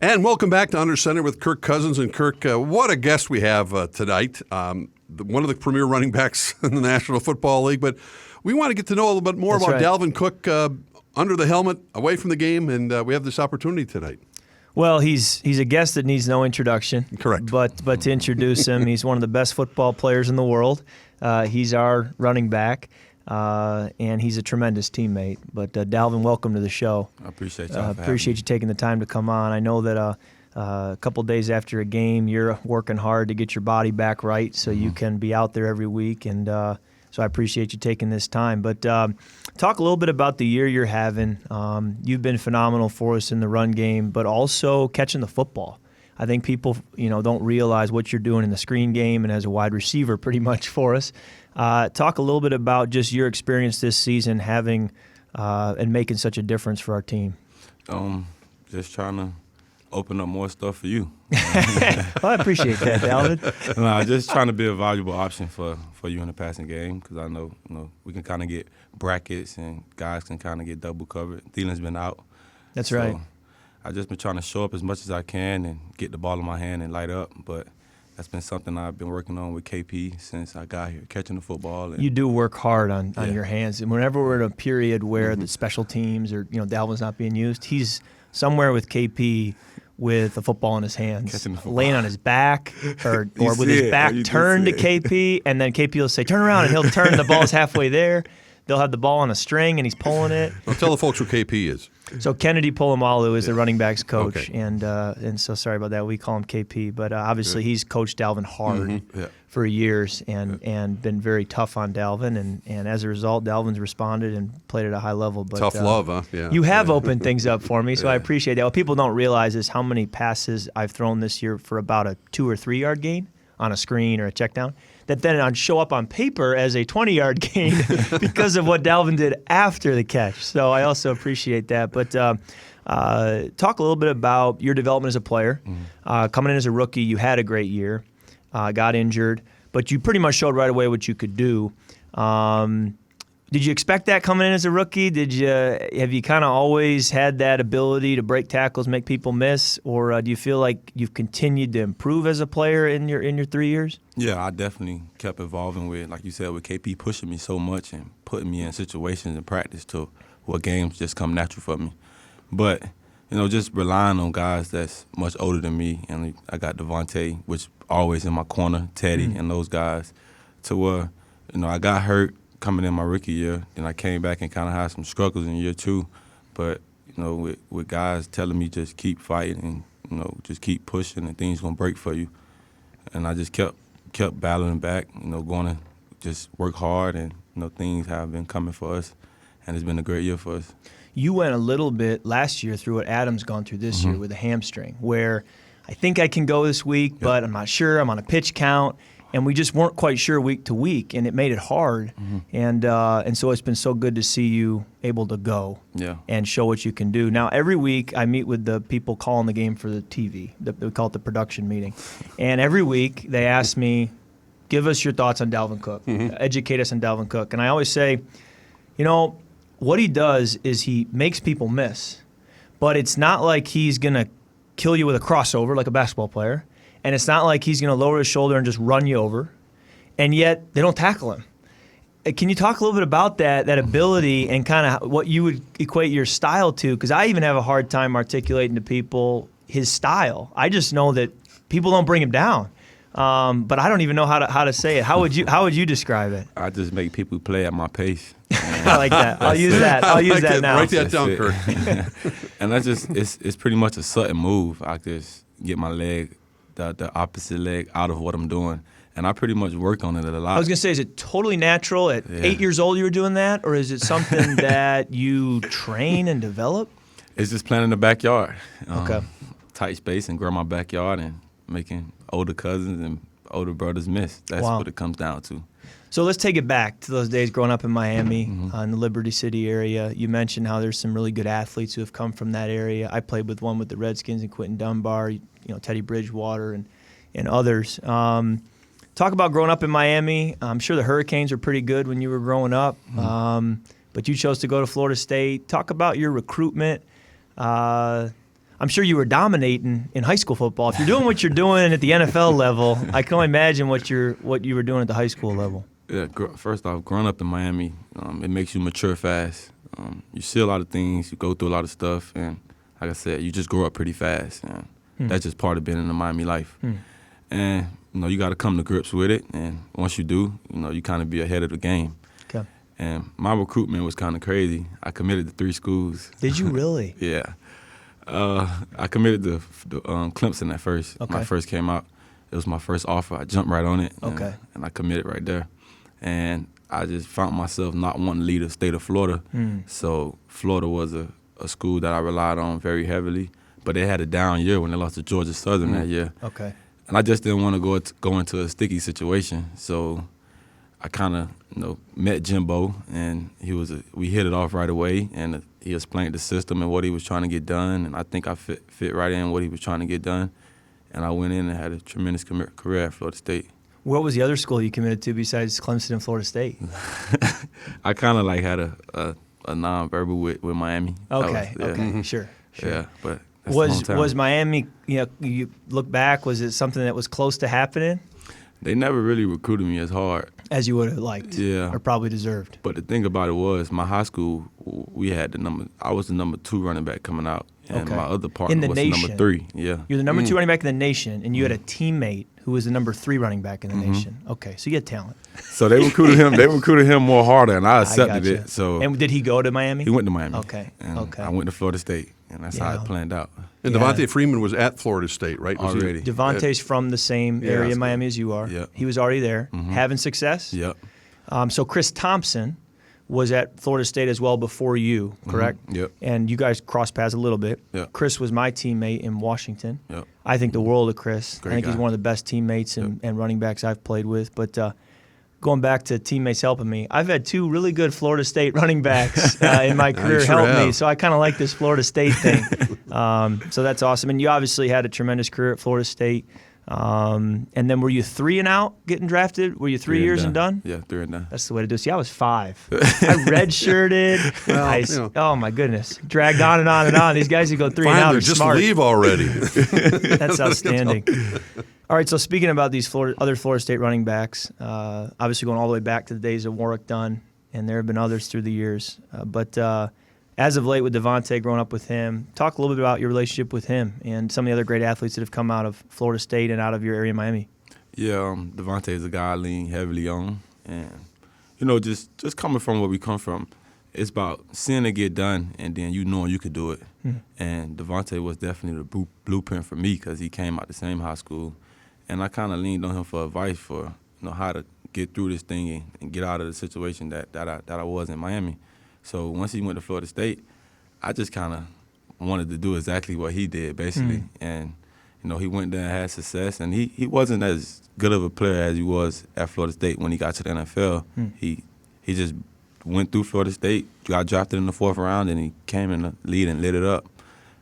And welcome back to Under Center with Kirk Cousins. And Kirk, what a guest we have tonight. One of the premier running backs in the National Football League. But we want to get to know a little bit more about Dalvin Cook under the helmet, away from the game, and we have this opportunity tonight. Well, he's a guest that needs no introduction. Correct. But to introduce him, he's one of the best football players in the world. He's our running back. And he's a tremendous teammate. But Dalvin, welcome to the show. I appreciate you. Appreciate you taking the time to come on. I know that a couple days after a game, you're working hard to get your body back right so you can be out there every week. And so I appreciate you taking this time. But talk a little bit about the year you're having. You've been phenomenal for us in the run game, but also catching the football. I think people, don't realize what you're doing in the screen game and as a wide receiver pretty much for us. Talk a little bit about just your experience this season having and making such a difference for our team. Just trying to open up more stuff for you. Well, I appreciate that, Dalvin. No, just trying to be a valuable option for you in the passing game because I know we can kind of get brackets and guys can kind of get double covered. Thielen's been out. That's right. I've just been trying to show up as much as I can and get the ball in my hand and light up, but that's been something I've been working on with KP since I got here, catching the football. You do work hard on your hands. And whenever we're in a period where the special teams or, Dalvin's not being used, he's somewhere with KP with a football in his hands, laying on his back or with his back turned to KP, and then KP will say, turn around, and he'll turn, the ball's halfway there. They'll have the ball on a string, and he's pulling it. Well, tell the folks who KP is. So Kennedy Polamalu is the running backs coach, okay. and so sorry about that. We call him KP, but obviously he's coached Dalvin hard for years and been very tough on Dalvin, and as a result, Dalvin's responded and played at a high level. But tough love, huh? Yeah. You have opened things up for me, so I appreciate that. What people don't realize is how many passes I've thrown this year for about a 2 or 3 yard gain on a screen or a check down that then I'd show up on paper as a 20-yard gain because of what Dalvin did after the catch. So I also appreciate that. But talk a little bit about your development as a player. Coming in as a rookie, you had a great year, got injured, but you pretty much showed right away what you could do. Did you expect that coming in as a rookie? Have you kind of always had that ability to break tackles, make people miss, or do you feel like you've continued to improve as a player in your 3 years? Yeah, I definitely kept evolving with, like you said, with KP pushing me so much and putting me in situations in practice to where games just come natural for me. But, just relying on guys that's much older than me, and I got Devontae, which always in my corner, Teddy, and those guys, to where, I got hurt coming in my rookie year, then I came back and kind of had some struggles in year 2. But, with guys telling me just keep fighting and, just keep pushing and things going to break for you. And I just kept battling back, going to just work hard and, things have been coming for us. And it's been a great year for us. You went a little bit last year through what Adam's gone through this year with a hamstring, where I think I can go this week, but I'm not sure. I'm on a pitch count. And we just weren't quite sure week to week, and it made it hard. And so it's been so good to see you able to go and show what you can do. Now, every week I meet with the people calling the game for the TV. We call it the production meeting. And every week they ask me, give us your thoughts on Dalvin Cook. Educate us on Dalvin Cook. And I always say, what he does is he makes people miss. But it's not like he's going to kill you with a crossover like a basketball player. And it's not like he's going to lower his shoulder and just run you over. And yet they don't tackle him. Can you talk a little bit about that ability and kind of what you would equate your style to? Because I even have a hard time articulating to people his style. I just know that people don't bring him down. But I don't even know how to say it. How would you describe it? I just make people play at my pace. I like that. I'll use that. I'll use that now. Write that down, Kirk. And that's just it's pretty much a sudden move. I just get my leg, the opposite leg, out of what I'm doing. And I pretty much work on it a lot. I was going to say, is it totally natural? At 8 years old you were doing that? Or is it something that you train and develop? It's just playing in the backyard. Okay. Tight space and grow my backyard and making older cousins and older brothers miss. That's what it comes down to. So let's take it back to those days growing up in Miami, in the Liberty City area. You mentioned how there's some really good athletes who have come from that area. I played with one with the Redskins and Quentin Dunbar, Teddy Bridgewater and others. Talk about growing up in Miami. I'm sure the Hurricanes were pretty good when you were growing up, but you chose to go to Florida State. Talk about your recruitment. I'm sure you were dominating in high school football. If you're doing what you're doing at the NFL level, I can only imagine what you were doing at the high school level. Yeah, first off, growing up in Miami, it makes you mature fast. You see a lot of things, you go through a lot of stuff, and like I said, you just grow up pretty fast. And that's just part of being in the Miami life. And, you got to come to grips with it, and once you do, you kind of be ahead of the game. Okay. And my recruitment was kind of crazy. I committed to 3 schools. Did you really? Yeah. I committed to Clemson at first. Okay. When I first came out, it was my first offer. I jumped right on it, and I committed right there. And I just found myself not wanting to leave the state of Florida. So Florida was a school that I relied on very heavily. But they had a down year when they lost to Georgia Southern that year. Okay. And I just didn't want to go into a sticky situation. So I kind of met Jimbo, and we hit it off right away. And he explained the system and what he was trying to get done. And I think I fit right in what he was trying to get done. And I went in and had a tremendous career at Florida State. What was the other school you committed to besides Clemson and Florida State? I kind of had a non-verbal with Miami. Okay, sure. Yeah, but that's was Miami, you look back, was it something that was close to happening? They never really recruited me as hard as you would have liked, or probably deserved. But the thing about it was, my high school, I was the number 2 running back coming out, and my other partner was the number 3. Yeah, you're the number 2 running back in the nation, and you had a teammate who was the number 3 running back in the nation. Okay, so you had talent. So they recruited him. They recruited him more harder, and I accepted it. So, and did he go to Miami? He went to Miami. Okay. And I went to Florida State, and that's how it planned out. And Devontae Freeman was at Florida State, right? Already. Devontae's from the same area in Miami as you are. Yep. He was already there, having success. Yep. So Chris Thompson was at Florida State as well before you, correct? Yep. And you guys crossed paths a little bit. Yep. Chris was my teammate in Washington. Yep. I think the world of Chris. Great I think guy. he's one of the best teammates and running backs I've played with. But going back to teammates helping me, I've had 2 really good Florida State running backs in my career help me. So I kind of like this Florida State thing. So that's awesome. And you obviously had a tremendous career at Florida State. And then were you 3 and out getting drafted? Were you 3 years and done? Yeah, 3 and done. That's the way to do it. See, I was 5. I redshirted. Oh, my goodness. Dragged on and on and on. These guys who go 3 and out are just smart. leave already. That's outstanding. All right, so speaking about these other Florida State running backs, obviously going all the way back to the days of Warwick Dunn, and there have been others through the years. But as of late with Devontae, growing up with him, talk a little bit about your relationship with him and some of the other great athletes that have come out of Florida State and out of your area in Miami. Yeah, Devontae is a guy I lean heavily on. And, just coming from where we come from, it's about seeing it get done and then knowing you could do it. And Devontae was definitely the blueprint for me because he came out the same high school. And I kind of leaned on him for advice for how to get through this thing and get out of the situation that I was in Miami. So once he went to Florida State, I just kind of wanted to do exactly what he did, basically. And, he went there and had success. And he wasn't as good of a player as he was at Florida State when he got to the NFL. He just went through Florida State, got drafted in the 4th round, and he came in the lead and lit it up.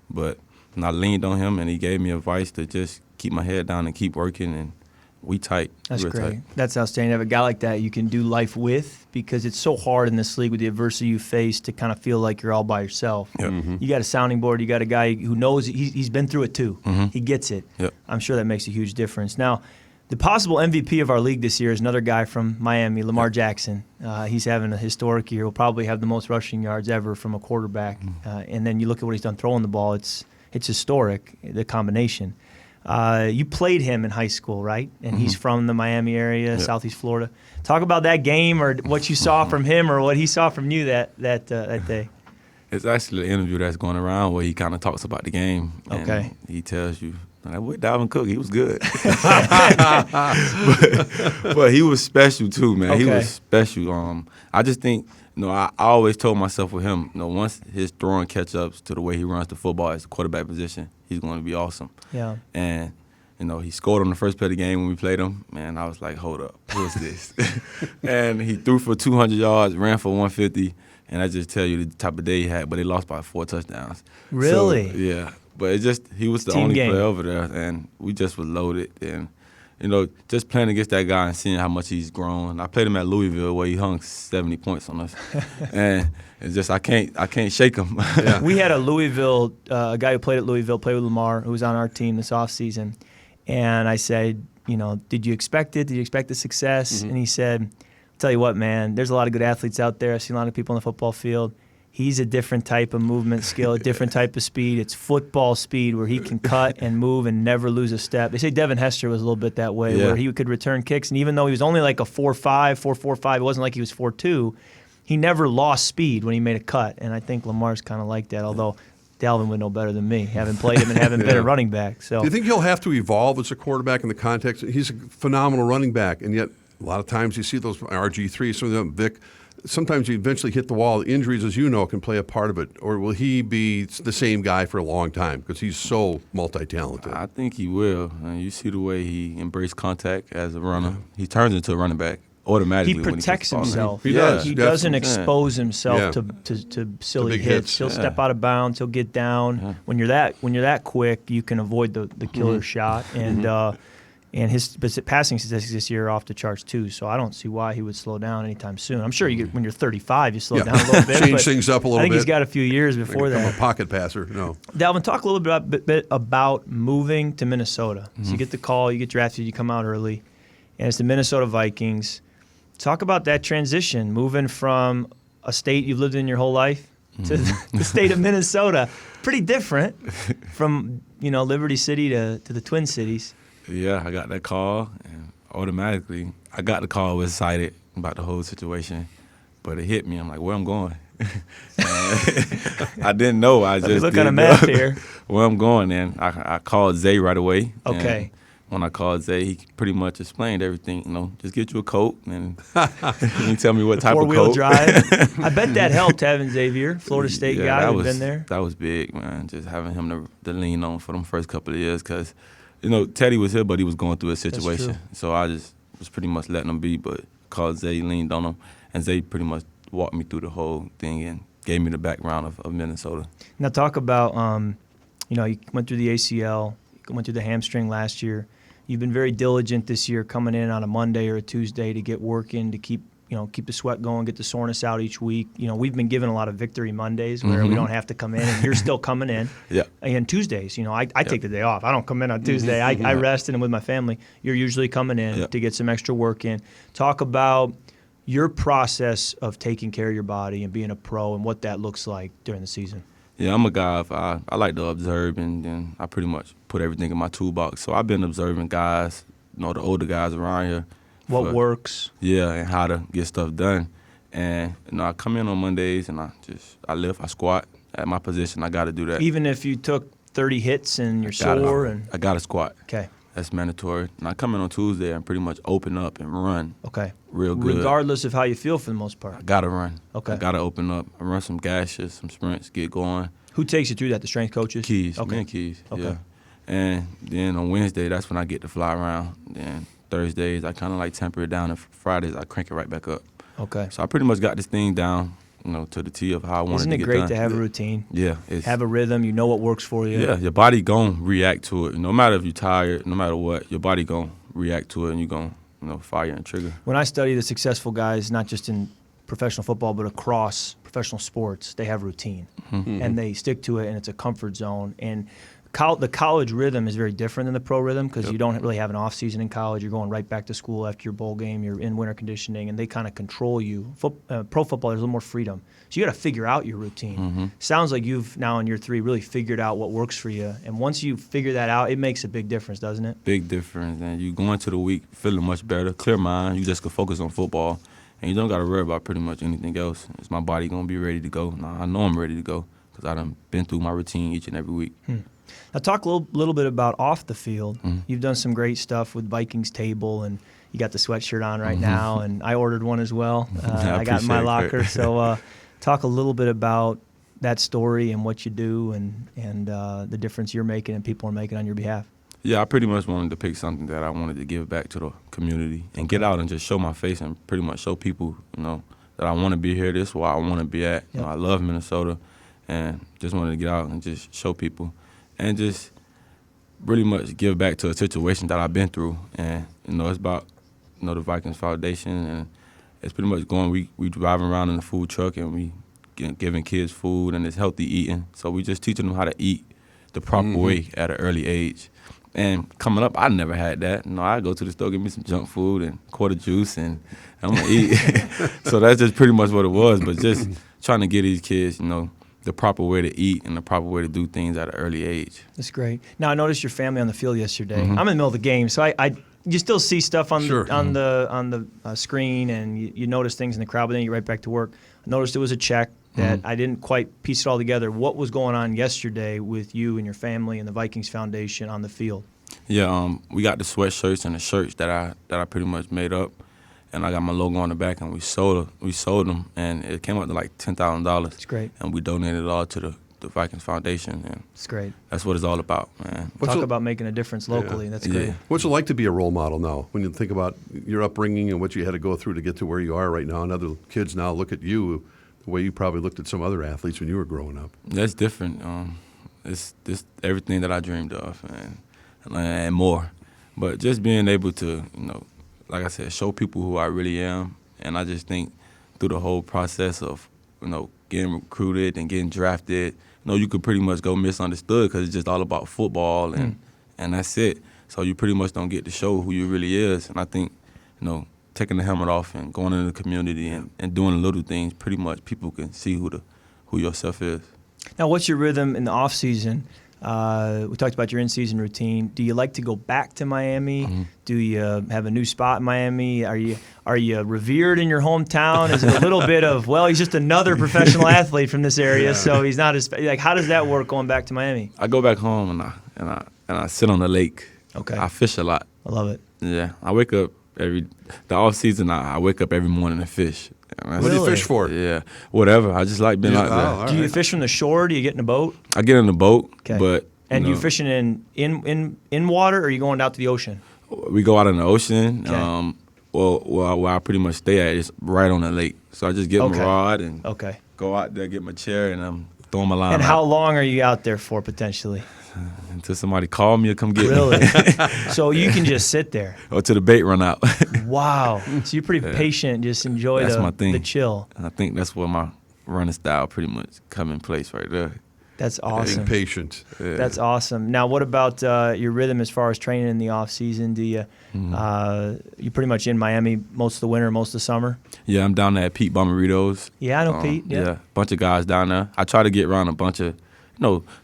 But I leaned on him, and he gave me advice to just keep my head down and keep working, and we tight. That's real great. Tight. That's outstanding. To have a guy like that you can do life with, because it's so hard in this league with the adversity you face to kind of feel like you're all by yourself. Yep. You got a sounding board. You got a guy who knows he's been through it too. He gets it. Yep. I'm sure that makes a huge difference. Now, the possible MVP of our league this year is another guy from Miami, Lamar Jackson. He's having a historic year. He'll probably have the most rushing yards ever from a quarterback. And then you look at what he's done throwing the ball. It's historic, the combination. You played him in high school, right? And he's from the Miami area, Southeast Florida. Talk about that game or what you saw from him or what he saw from you that day. It's actually an interview that's going around where he kind of talks about the game. Okay. And he tells you, with Dalvin Cook, he was good. but he was special too, man. Okay. He was special. I just think, I always told myself with him, once his throwing catch-ups to the way he runs the football as a quarterback position, he's going to be awesome. Yeah. And, he scored on the first play of the game when we played him. Man, I was like, hold up, who is this? And he threw for 200 yards, ran for 150, and I just tell you the type of day he had, but they lost by 4 touchdowns. Really? So, yeah. But he was the Team only game. player over there, and we just was loaded. And, just playing against that guy and seeing how much he's grown. I played him at Louisville where he hung 70 points on us, and it's just I can't shake him. Yeah. We had a guy who played at Louisville, played with Lamar, who was on our team this offseason, and I said, did you expect it? Did you expect the success? Mm-hmm. And he said, I'll tell you what, man, there's a lot of good athletes out there. I've seen a lot of people on the football field. He's a different type of movement skill, a different type of speed. It's football speed where he can cut and move and never lose a step. They say Devin Hester was a little bit that way, where he could return kicks, and even though he was only like a 4.5, 4.45, it wasn't like he was 4.2, he never lost speed when he made a cut, and I think Lamar's kind of like that, although Dalvin would know better than me, having played him and having been a running back. So, do you think he'll have to evolve as a quarterback in the context? He's a phenomenal running back, and yet a lot of times you see those RG3, some of them, Vic, sometimes you eventually hit the wall. Injuries, as you know, can play a part of it. Or will he be the same guy for a long time because he's so multi-talented? I think he will. You see the way he embraced contact as a runner. He turns into a running back automatically. He protects himself. He does. He doesn't expose himself to silly hits. He'll step out of bounds. He'll get down. Yeah. When you're that quick, you can avoid the killer shot. And his passing statistics this year are off the charts too, so I don't see why he would slow down anytime soon. I'm sure when you're 35, you slow down a little bit. Change things up a little bit. I think he's got a few years before that. A pocket passer, no. Dalvin, talk a little bit about moving to Minnesota. So you get the call, you get drafted, you come out early, and it's the Minnesota Vikings. Talk about that transition, moving from a state you've lived in your whole life to the state of Minnesota. Pretty different from Liberty City to the Twin Cities. Yeah, I got that call, and automatically, I got the call, was excited about the whole situation, but it hit me. I'm like, where I'm going? I didn't know. I just look at a map here. Where I'm going, and I called Zay right away. Okay. When I called Zay, he pretty much explained everything. Just get you a coat, and you tell me what type of coat. 4-wheel drive. I bet that helped having Xavier, Florida State guy who'd been there. That was big, man, just having him to lean on for them first couple of years, because Teddy was here, but he was going through a situation. So I just was pretty much letting him be, but called Zay, leaned on him, and Zay pretty much walked me through the whole thing and gave me the background of Minnesota. Now talk about, you went through the ACL, you went through the hamstring last year. You've been very diligent this year coming in on a Monday or a Tuesday to get work in, to keep the sweat going, get the soreness out each week. We've been given a lot of victory Mondays where we don't have to come in, and you're still coming in. Yeah. And Tuesdays, I take the day off. I don't come in on Tuesday. I rest and I'm with my family. You're usually coming in to get some extra work in. Talk about your process of taking care of your body and being a pro and what that looks like during the season. Yeah, I'm a guy. I like to observe, and then I pretty much put everything in my toolbox. So I've been observing guys, the older guys around here. What works. Yeah, and how to get stuff done. And I come in on Mondays and I lift, I squat at my position. I got to do that. Even if you took 30 hits and you're sore? I got to squat. Okay. That's mandatory. And I come in on Tuesday and pretty much open up and run. Okay. Real good. Regardless of how you feel for the most part. I got to run. Okay. I got to open up. I run some gashes, some sprints, get going. Who takes you through that, the strength coaches? Keys. Okay. Me and Keys. Okay. Yeah. And then on Wednesday, that's when I get to fly around. Then Thursdays, I kind of like temper it down, and Fridays, I crank it right back up. Okay. So I pretty much got this thing down, to the T of how I wanted to get done. Isn't it great to have a routine? Yeah. Have a rhythm, you know what works for you. Yeah, your body going to react to it. No matter if you're tired, no matter what, your body going to react to it, and you're going to fire and trigger. When I study the successful guys, not just in professional football, but across professional sports, they have routine. Mm-hmm. And they stick to it, and it's a comfort zone. And the college rhythm is very different than the pro rhythm, because you don't really have an off season in college. You're going right back to school after your bowl game. You're in winter conditioning, and they kind of control you. Pro football, there's a little more freedom. So you got to figure out your routine. Mm-hmm. Sounds like you've now in year 3 really figured out what works for you. And once you figure that out, it makes a big difference, doesn't it? Big difference. And you go into the week feeling much better, clear mind. You just can focus on football, and you don't got to worry about pretty much anything else. Is my body going to be ready to go? I know I'm ready to go, because I done been through my routine each and every week. Now talk a little bit about off the field. Mm-hmm. You've done some great stuff with Vikings Table, and you got the sweatshirt on right now, and I ordered one as well. I got in my locker. So talk a little bit about that story and what you do and the difference you're making and people are making on your behalf. Yeah, I pretty much wanted to pick something that I wanted to give back to the community and get out and just show my face and pretty much show people, that I want to be here. This is where I want to be at. Yep. I love Minnesota, and just wanted to get out and just show people. And just really much give back to a situation that I've been through. And, it's about, the Vikings Foundation, and it's pretty much we driving around in the food truck, and we giving kids food, and it's healthy eating. So we just teaching them how to eat the proper way at an early age. And coming up, I never had that. I go to the store, get me some junk food and quarter juice, and I'm going to eat. So that's just pretty much what it was. But just trying to get these kids, the proper way to eat and the proper way to do things at an early age. That's great. Now, I noticed your family on the field yesterday. I'm in the middle of the game, so you still see stuff on the screen, and you notice things in the crowd, but then you get right back to work. I noticed it was a check that I didn't quite piece it all together. What was going on yesterday with you and your family and the Vikings Foundation on the field? Yeah, we got the sweatshirts and the shirts that I pretty much made up, and I got my logo on the back, and we sold them, and it came up to like $10,000. That's great. And we donated it all to the Vikings Foundation, and that's great. That's what it's all about, man. Talk about making a difference locally. That's great. Yeah. What's it like to be a role model now? When you think about your upbringing and what you had to go through to get to where you are right now, and other kids now look at you the way you probably looked at some other athletes when you were growing up. That's different. It's everything that I dreamed of, and more. But just being able to, like I said, show people who I really am. And I just think through the whole process of, getting recruited and getting drafted, you could pretty much go misunderstood because it's just all about football and that's it. So you pretty much don't get to show who you really is. And I think, taking the helmet off and going into the community and doing the little things, pretty much people can see who yourself is. Now, what's your rhythm in the off season? We talked about your in-season routine. Do you like to go back to Miami? Do you have a new spot in Miami? Are you revered in your hometown? Is it a little bit of, well, he's just another professional athlete from this area, so he's not as like? How does that work going back to Miami? I go back home and I sit on the lake. Okay. I fish a lot. I love it. Yeah, I wake up the off season. I wake up every morning and fish. What do you fish for? Yeah, whatever. I just like being out there. Right. Do you fish from the shore? Do you get in a boat? I get in the boat, okay. But you fishing in water, or are you going out to the ocean? We go out in the ocean. Okay. Where I pretty much stay at is right on the lake. So I just get my rod and go out there, get my chair, and I'm throwing my line. And how long are you out there for potentially? Until somebody call me or come get really? me. So you can just sit there? Or till the bait run out. Wow. So you're pretty patient, just enjoy the chill. I think that's where my running style pretty much come in place right there. That's awesome. Being patient. Yeah. That's awesome. Now, what about your rhythm as far as training in the off season? Do you you pretty much in Miami most of the winter, most of the summer? Yeah, I'm down there at Pete Bomarito's. Yeah, I know Pete. Yeah, a bunch of guys down there. I try to get around a bunch of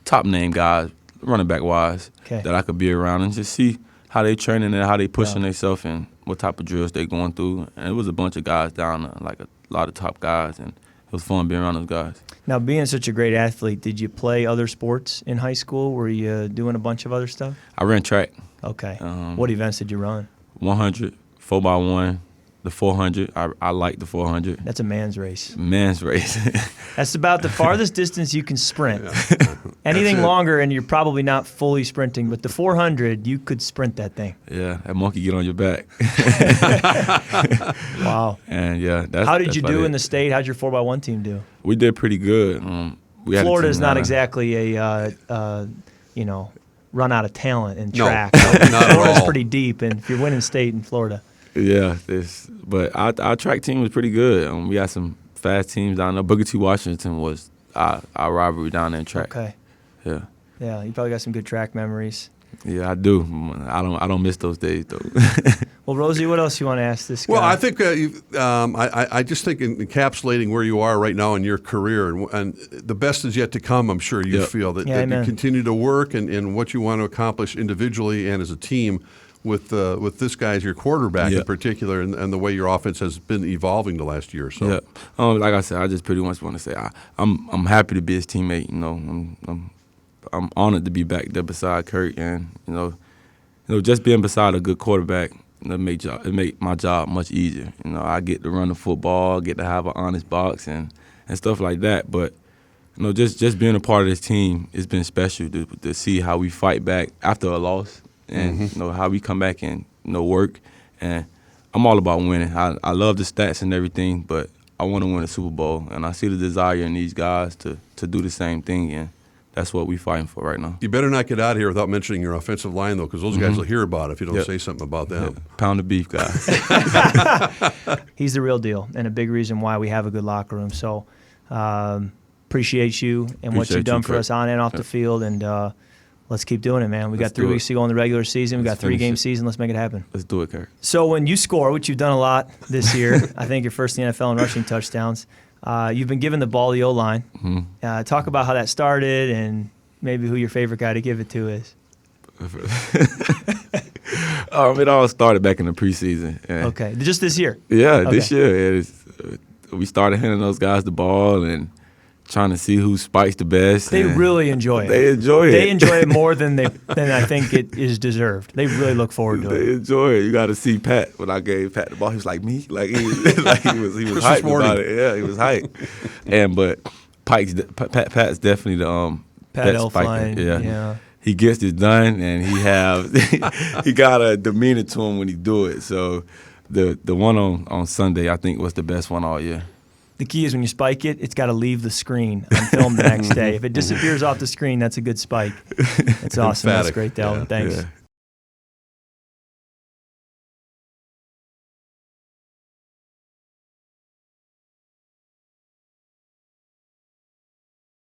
top name guys, running back wise, that I could be around and just see how they training and how they pushing themselves and what type of drills they going through. And it was a bunch of guys down there, like a lot of top guys, and it was fun being around those guys. Now, being such a great athlete, did you play other sports in high school? Were you doing a bunch of other stuff? I ran track. Okay. What events did you run? 100, 4x1, the 400. I like the 400. That's a man's race. Man's race. That's about the farthest distance you can sprint. Anything longer, and you're probably not fully sprinting, but the 400, you could sprint that thing. Yeah, that monkey get on your back. Wow. And yeah, how did you do in the state? How'd your 4x1 team do? We did pretty good. Florida's not exactly a run out of talent in track. No, not at Florida's all. pretty deep, and if you're winning state in Florida. Yeah, but our track team was pretty good. We had some fast teams down there. Booker T. Washington was our rivalry down there in track. Okay. Yeah. Yeah, you probably got some good track memories. Yeah, I do. I don't miss those days though. Well, Rosie, what else you want to ask this guy? Well, I think I just think encapsulating where you are right now in your career and the best is yet to come. I'm sure you feel that you continue to work and what you want to accomplish individually and as a team with this guy as your quarterback in particular, and the way your offense has been evolving the last year or so. Yeah. Like I said, I just pretty much want to say I'm happy to be his teammate. I'm honored to be back there beside Kirk, and just being beside a good quarterback, it make my job much easier. I get to run the football, get to have an honest box and stuff like that. But just being a part of this team, it's been special to see how we fight back after a loss, and how we come back and work. And I'm all about winning. I love the stats and everything, but I want to win a Super Bowl, and I see the desire in these guys to do the same thing. And that's what we fighting for right now. You better not get out of here without mentioning your offensive line, though, because those guys will hear about it if you don't say something about them. Pound of beef, guys. He's the real deal and a big reason why we have a good locker room. So appreciate you and what you've done for us on and off the field, and let's keep doing it, man. We got 3 weeks to go in the regular season. We got 3-game season. Let's make it happen. Let's do it, Kirk. So when you score, which you've done a lot this year, I think you're first in the NFL in rushing touchdowns. You've been given the ball to the O-line. Mm-hmm. Talk about how that started and maybe who your favorite guy to give it to is. It all started back in the preseason. Okay, just this year? Yeah, this year. We started handing those guys the ball and trying to see who spikes the best. They really enjoy it. They enjoy it. They enjoy it more than I think it is deserved. They really look forward to it. They enjoy it. You got to see Pat. When I gave Pat the ball, he was like me. Like he was hyped about it. Yeah, he was hyped. But Pat's definitely the Pat best spiker. Elfline, yeah. He gets it done, and he got a demeanor to him when he do it. So the one on Sunday, I think, was the best one all year. The key is when you spike it, it's got to leave the screen on film the next day. If it disappears off the screen, that's a good spike. It's awesome. That's great, Dalvin. Thanks. Yeah.